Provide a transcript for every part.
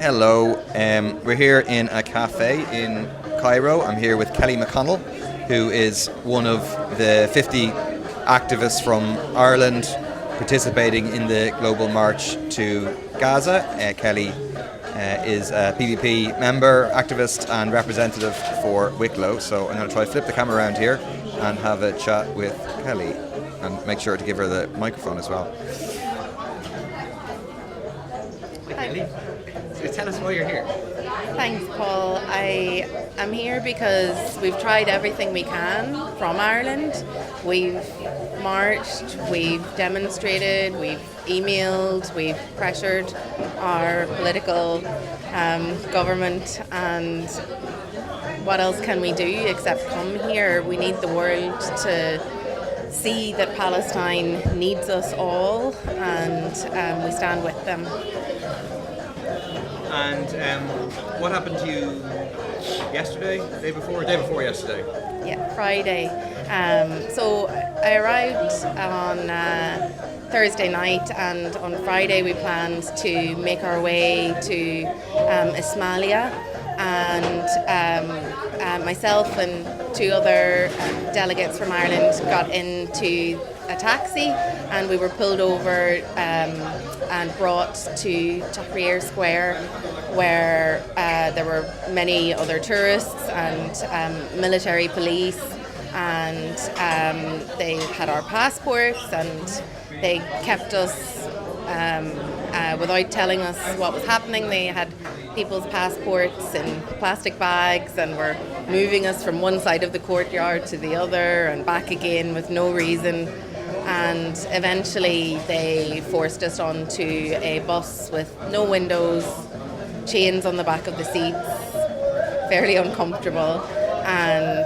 Hello, we're here in a cafe in Cairo. I'm here with Kelly McConnell, who is one of the 50 activists from Ireland participating in the global march to Gaza. Kelly is a PVP member, activist and representative for Wicklow. So I'm going to try to flip the camera around here and have a chat with Kelly and make sure to give her the microphone as well. Hi Kelly. So tell us why you're here. Thanks, Paul. I am here because we've tried everything we can from Ireland. We've marched, we've demonstrated, we've emailed, we've pressured our political government, and what else can we do except come here? We need the world to see that Palestine needs us all, and we stand with them. And what happened to you yesterday, day before yesterday? Yeah, Friday. So I arrived on Thursday night, and on Friday we planned to make our way to Ismailia, and myself and two other delegates from Ireland got into a taxi, and we were pulled over and brought to Tahrir Square, where there were many other tourists and military police, and they had our passports, and they kept us without telling us what was happening. They had people's passports in plastic bags and were moving us from one side of the courtyard to the other and back again with no reason. And eventually they forced us onto a bus with no windows, chains on the back of the seats, fairly uncomfortable, and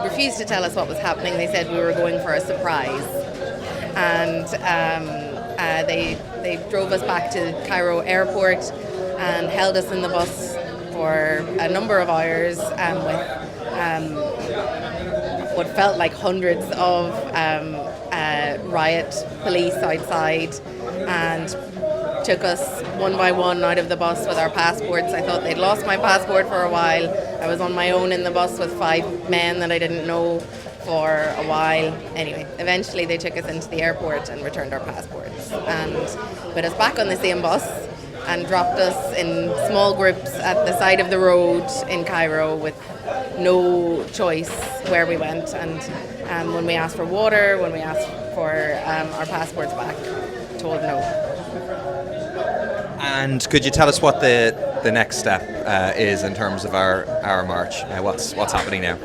refused to tell us what was happening. They said we were going for a surprise, and they drove us back to Cairo airport and held us in the bus for a number of hours with what felt like hundreds of riot police outside, and took us one by one out of the bus with our passports. I thought they'd lost my passport for a while. I was on my own in the bus with 5 men that I didn't know for a while. Anyway, eventually they took us into the airport and returned our passports and put us back on the same bus and dropped us in small groups at the side of the road in Cairo with no choice where we went. And when we asked for water, when we asked for our passports back, told no. And could you tell us what the next step is in terms of our march? What's happening now?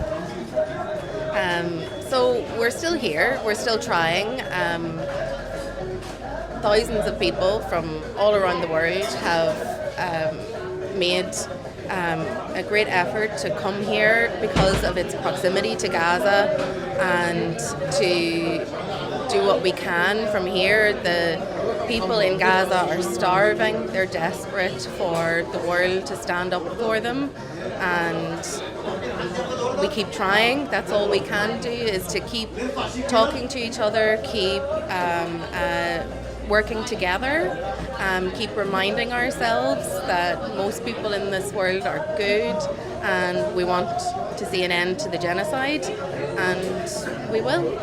So we're still here. We're still trying. Thousands of people from all around the world have made a great effort to come here because of its proximity to Gaza, and to do what we can from here. The people in Gaza are starving. They're desperate for the world to stand up for them, and we keep trying. That's all we can do, is to keep talking to each other, keep working together, keep reminding ourselves that most people in this world are good, and we want to see an end to the genocide, and we will.